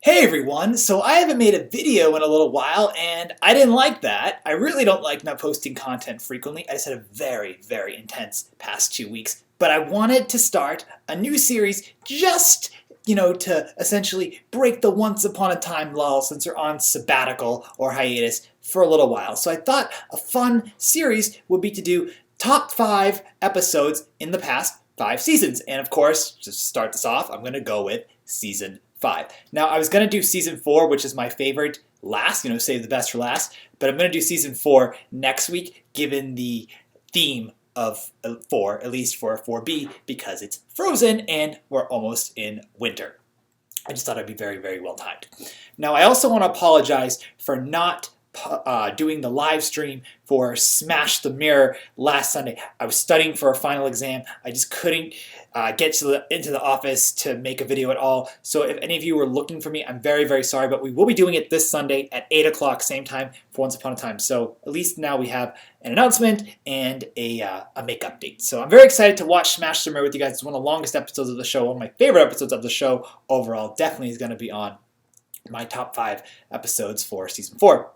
Hey everyone, so I haven't made a video in a little while and I didn't like that. I really don't like not posting content frequently. I just had a very intense past 2 weeks, but I wanted to start a new series just, to essentially break the once upon a time lull since we're on sabbatical or hiatus for a little while. So I thought a fun series would be to do top 5 episodes in the past 5 seasons. And of course, to start this off, I'm going to go with season 5. Now, I was going to do season 4, which is my favorite last, save the best for last, but I'm going to do season 4 next week, given the theme of 4, at least for 4B, because it's frozen and we're almost in winter. I just thought it'd be very well timed. Now, I also want to apologize for not doing the live stream for Smash the Mirror last Sunday. I was studying for a final exam. I just couldn't get into the office to make a video at all. So if any of you were looking for me, I'm very sorry, but we will be doing it this Sunday at 8 o'clock, same time for Once Upon a Time. So at least now we have an announcement and a make update. So I'm very excited to watch Smash the Mirror with you guys. It's one of the longest episodes of the show, one of my favorite episodes of the show overall. Definitely is going to be on my top 5 episodes for season 4.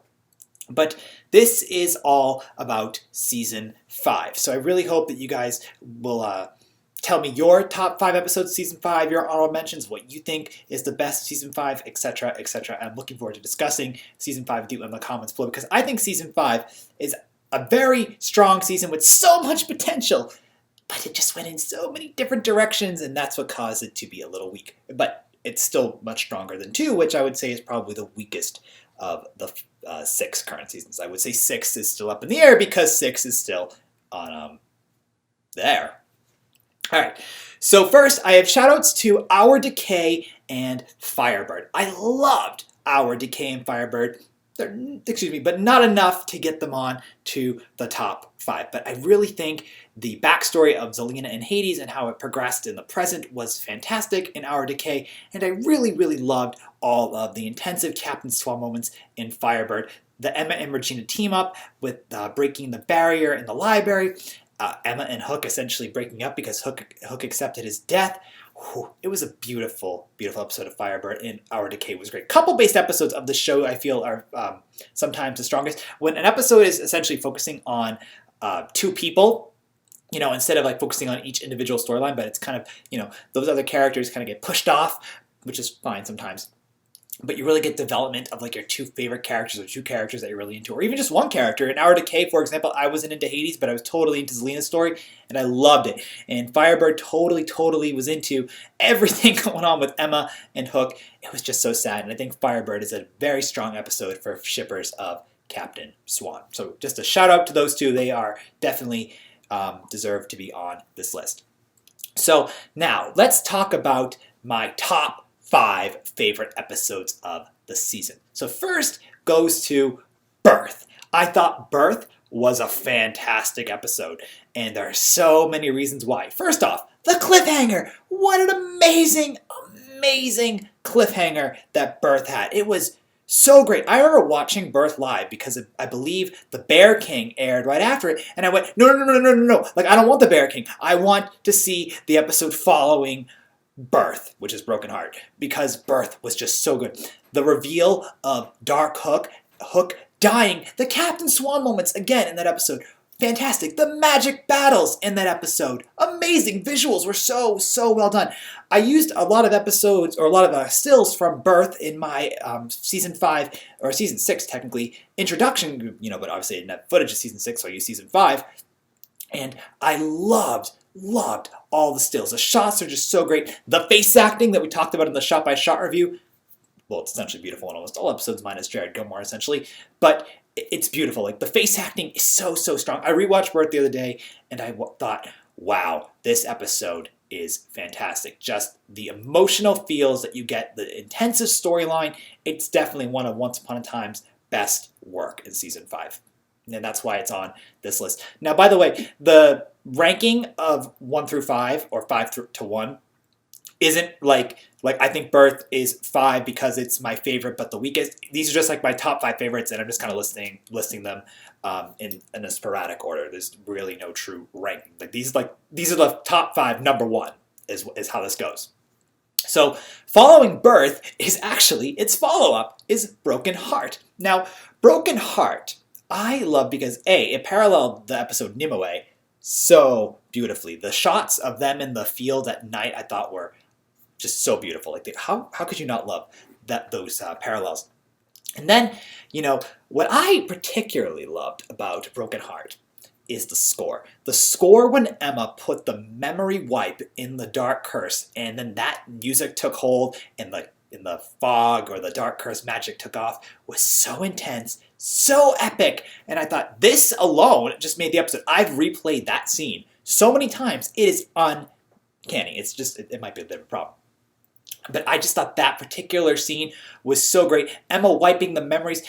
But this is all about season 5. So I really hope that you guys will tell me your top 5 episodes of season 5, your honorable mentions, what you think is the best season 5, etc., etc. I'm looking forward to discussing season 5 with you in the comments below because I think season 5 is a very strong season with so much potential, but it just went in so many different directions, and that's what caused it to be a little weak. But it's still much stronger than 2, which I would say is probably the weakest of the 6 current seasons. I would say 6 is still up in the air because 6 is still on there. All right, so first I have shoutouts to Our Decay and Firebird. I loved Our Decay and Firebird. But not enough to get them on to the top 5. But I really think the backstory of Zelena and Hades and how it progressed in the present was fantastic in Our Decay, and I really loved all of the intensive Captain Swan moments in Firebird. The Emma and Regina team up with breaking the barrier in the library, Emma and Hook essentially breaking up because Hook accepted his death. It was a beautiful episode of Firebird, and Our Decay was great. Couple-based episodes of the show I feel are sometimes the strongest. When an episode is essentially focusing on 2 people, instead of like focusing on each individual storyline, but it's kind of, those other characters kind of get pushed off, which is fine sometimes. But you really get development of like your 2 favorite characters or 2 characters that you're really into, or even just one character. In Our Decay, for example, I wasn't into Hades, but I was totally into Zelena's story, and I loved it. And Firebird totally was into everything going on with Emma and Hook. It was just so sad, and I think Firebird is a very strong episode for shippers of Captain Swan. So just a shout out to those 2. They are definitely deserve to be on this list. So now let's talk about my top 5 favorite episodes of the season. So first goes to Birth. I thought Birth was a fantastic episode, and there are so many reasons why. First off, the cliffhanger. What an amazing cliffhanger that Birth had. It was so great. I remember watching Birth live because I believe The Bear King aired right after it, and I went, no. Like, I don't want The Bear King. I want to see the episode following Birth, which is Broken Heart, because Birth was just so good. The reveal of Dark Hook dying, the Captain Swan moments again in that episode, fantastic. The magic battles in that episode, amazing. Visuals were so well done. I used a lot of episodes, or a lot of stills from Birth in my season 5, or season 6 technically, introduction, but obviously I didn't have footage of season 6, so I used season 5, and I loved all the stills. The shots are just so great. The face acting that we talked about in the shot-by-shot review, well, it's essentially beautiful in almost all episodes minus Jared Gilmore, essentially, but it's beautiful. Like, the face acting is so strong. I rewatched Birth the other day, and I thought, wow, this episode is fantastic. Just the emotional feels that you get, the intensive storyline, it's definitely one of Once Upon a Time's best work in season 5. And that's why it's on this list. Now, by the way, the ranking of 1 through 5, or 5 to 1, isn't like I think Birth is 5 because it's my favorite but the weakest. These are just like my top 5 favorites, and I'm just kind of listing them in a sporadic order. There's really no true ranking. These are the top 5. Number 1 is how this goes. So following Birth is actually, its follow-up is Broken Heart. Now, Broken Heart, I love because A, it paralleled the episode Nimue so beautifully. The shots of them in the field at night I thought were just so beautiful. Like, how could you not love those parallels? And then, what I particularly loved about Broken Heart is the score. The score when Emma put the memory wipe in the dark curse, and then that music took hold, and in the fog or the dark curse magic took off, was so intense, so epic. And I thought this alone just made the episode. I've replayed that scene so many times. It is uncanny. It's just, it might be a bit of a problem. But I just thought that particular scene was so great. Emma wiping the memories.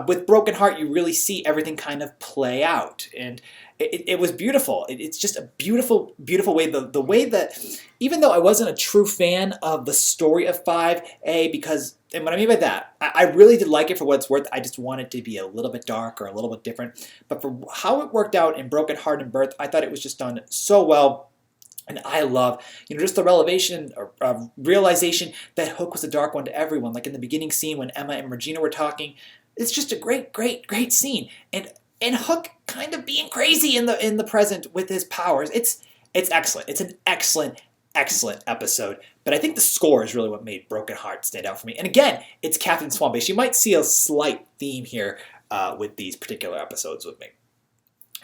With Broken Heart, you really see everything kind of play out. And it was beautiful. It's just a beautiful, beautiful way. The way that, even though I wasn't a true fan of the story of 5A, because, and what I mean by that, I really did like it for what it's worth. I just wanted it to be a little bit dark or a little bit different. But for how it worked out in Broken Heart and Birth, I thought it was just done so well. And I love, just the realization that Hook was a dark one to everyone. Like in the beginning scene when Emma and Regina were talking, it's just a great, great, great scene. And Hook kind of being crazy in the present with his powers. It's excellent. It's an excellent, excellent episode. But I think the score is really what made Broken Heart stand out for me. And again, it's Captain Swan based. You might see a slight theme here with these particular episodes with me.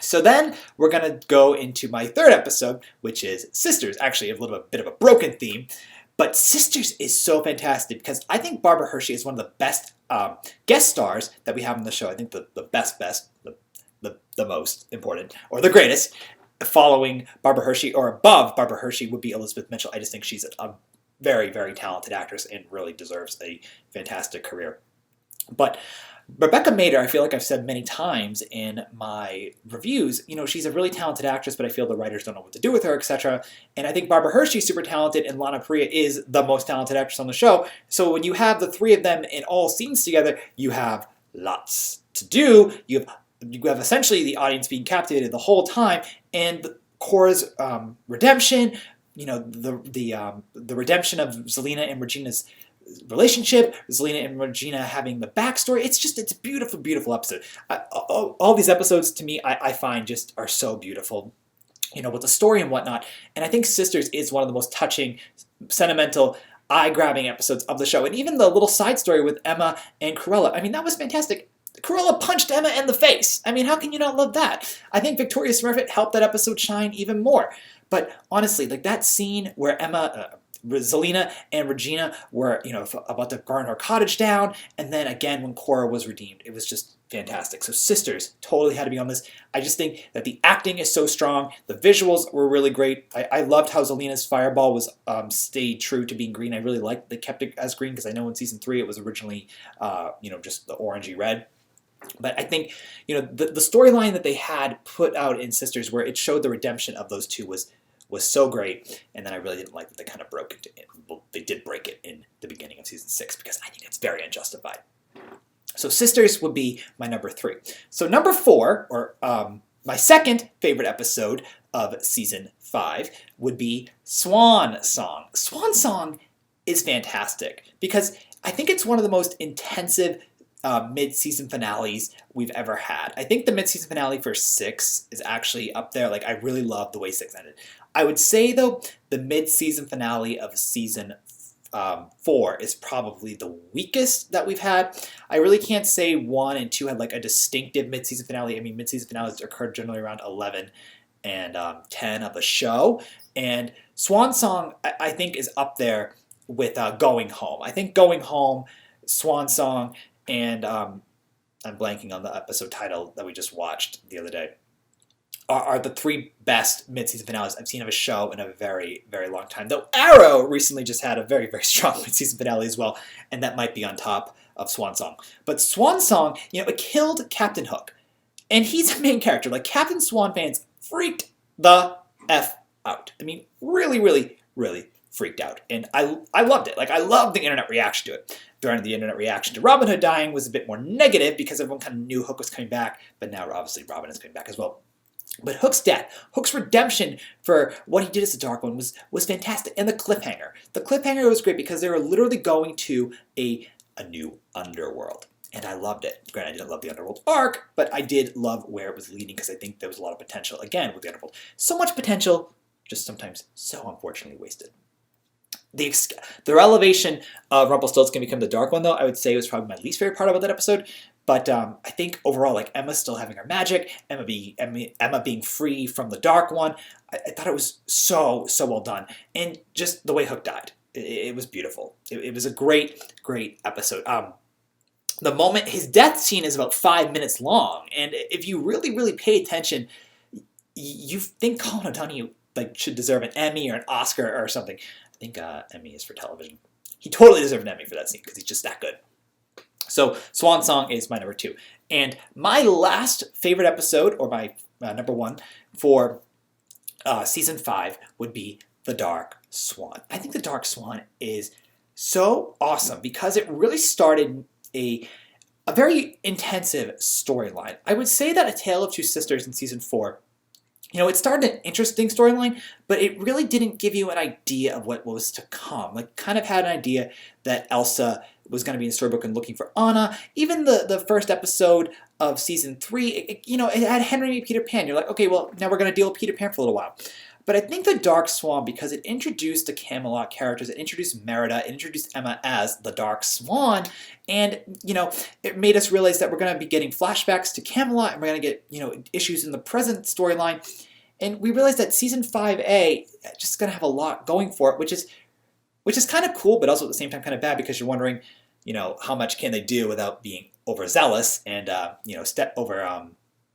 So then we're going to go into my third episode, which is Sisters. Actually, a little bit of a broken theme, but Sisters is so fantastic because I think Barbara Hershey is one of the best guest stars that we have on the show. I think the best, the most important, or the greatest, following Barbara Hershey or above Barbara Hershey would be Elizabeth Mitchell. I just think she's a very, very talented actress and really deserves a fantastic career. But Rebecca Mader, I feel like I've said many times in my reviews, she's a really talented actress, but I feel the writers don't know what to do with her, etc. And I think Barbara Hershey's super talented, and Lana Parrilla is the most talented actress on the show. So when you have the three of them in all scenes together, you have lots to do. You have essentially the audience being captivated the whole time, and Cora's redemption, the redemption of Zelina and Regina's relationship, Zelina and Regina having the backstory. It's a beautiful, beautiful episode. All these episodes to me, I find just are so beautiful, with the story and whatnot. And I think Sisters is one of the most touching, sentimental, eye-grabbing episodes of the show. And even the little side story with Emma and Cruella, that was fantastic. Cruella punched Emma in the face. how can you not love that? I think Victoria Smurfett helped that episode shine even more. But honestly, like that scene where Zelina and Regina were, about to burn her cottage down, and then again when Cora was redeemed. It was just fantastic. So Sisters totally had to be on this. I just think that the acting is so strong. The visuals were really great. I loved how Zelina's fireball was stayed true to being green. I really liked they kept it as green because I know in season 3 it was originally, just the orangey red. But I think, the storyline that they had put out in Sisters where it showed the redemption of those two was so great, and then I really didn't like that they kind of broke it. Well, they did break it in the beginning of season 6 because I think it's very unjustified. So Sisters would be my number 3. So number 4, or my second favorite episode of season 5, would be Swan Song. Swan Song is fantastic because I think it's one of the most intensive mid-season finales we've ever had. I think the mid-season finale for 6 is actually up there. Like, I really love the way 6 ended. I would say, though, the mid-season finale of season 4 is probably the weakest that we've had. I really can't say 1 and 2 had like a distinctive mid-season finale. Mid-season finales occurred generally around 11 and 10 of the show. And Swan Song, I think, is up there with Going Home. I think Going Home, Swan Song, and I'm blanking on the episode title that we just watched the other day, are the 3 best mid-season finales I've seen of a show in a very, very long time. Though Arrow recently just had a very, very strong mid-season finale as well, and that might be on top of Swan Song. But Swan Song, it killed Captain Hook, and he's a main character. Like, Captain Swan fans freaked the F out. Really, really, really freaked out, and I loved it. Like, I loved the internet reaction to it. During the internet reaction to Robin Hood dying was a bit more negative because everyone kind of knew Hook was coming back, but now obviously Robin is coming back as well. But Hook's death, Hook's redemption for what he did as the Dark One was fantastic. And the cliffhanger. The cliffhanger was great because they were literally going to a new underworld. And I loved it. Granted, I didn't love the underworld arc, but I did love where it was leading because I think there was a lot of potential, again, with the underworld. So much potential, just sometimes so unfortunately wasted. The elevation of Rumpelstiltskin become the Dark One, though, I would say was probably my least favorite part about that episode. But I think overall, like Emma still having her magic, Emma being free from the Dark One, I thought it was so well done. And just the way Hook died, it was beautiful. It was a great episode. The moment his death scene is about 5 minutes long, and if you really pay attention, you think Colin O'Donoghue should deserve an Emmy or an Oscar or something. I think Emmy is for television. He totally deserved an Emmy for that scene because he's just that good. So Swan Song is my number 2. And my last favorite episode, or my number 1 for season 5 would be The Dark Swan. I think The Dark Swan is so awesome because it really started a very intensive storyline. I would say that A Tale of Two Sisters in season 4, it started an interesting storyline, but it really didn't give you an idea of what was to come. Kind of had an idea that Elsa was going to be in the storybook and looking for Anna. Even the first episode of season 3, it had Henry meet Peter Pan. You're like, okay, well, now we're going to deal with Peter Pan for a little while. But I think The Dark Swan, because it introduced the Camelot characters, it introduced Merida, it introduced Emma as the Dark Swan, and, it made us realize that we're going to be getting flashbacks to Camelot, and we're going to get, issues in the present storyline. And we realized that season 5A just going to have a lot going for it, which is kind of cool, but also at the same time kind of bad because you're wondering, how much can they do without being overzealous and,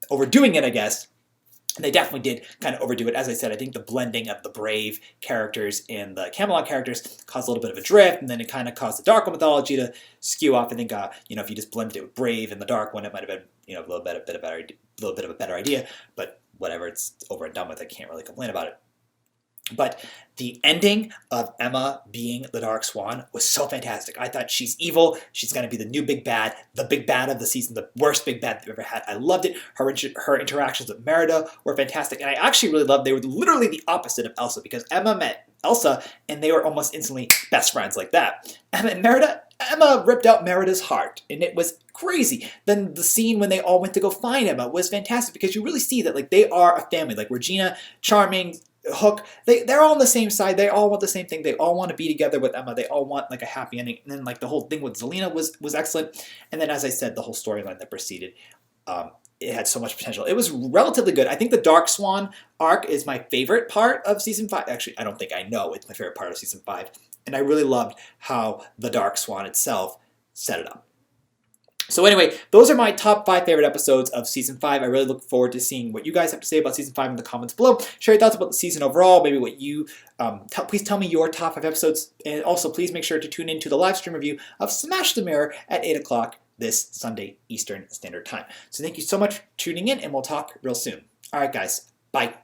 overdoing it, I guess. And they definitely did kind of overdo it. As I said, I think the blending of the Brave characters and the Camelot characters caused a little bit of a drift, and then it kind of caused the Dark One mythology to skew off. I think, if you just blended it with Brave and the Dark One, it might have been, a little bit of a better idea. But whatever, it's over and done with. I can't really complain about it. But the ending of Emma being the Dark Swan was so fantastic. I thought she's evil. She's going to be the new big bad, the big bad of the season, the worst big bad we've ever had. I loved it. Her interactions with Merida were fantastic. And I actually really loved they were literally the opposite of Elsa because Emma met Elsa and they were almost instantly best friends like that. Emma and Merida, Emma ripped out Merida's heart and it was crazy. Then the scene when they all went to go find Emma was fantastic because you really see that they are a family. Regina, Charming, Hook, they're all on the same side. They all want the same thing. They all want to be together with Emma. They all want a happy ending. And then the whole thing with Zelina was excellent. And then as I said, the whole storyline that proceeded, it had so much potential. It was relatively good. I think the Dark Swan arc is my favorite part of season 5. Actually, I don't think I know it's my favorite part of season 5. And I really loved how the Dark Swan itself set it up. So anyway, those are my top 5 favorite episodes of Season 5. I really look forward to seeing what you guys have to say about Season 5 in the comments below. Share your thoughts about the season overall, maybe what you... please tell me your top 5 episodes. And also, please make sure to tune in to the live stream review of Smash the Mirror at 8 o'clock this Sunday Eastern Standard Time. So thank you so much for tuning in, and we'll talk real soon. All right, guys. Bye.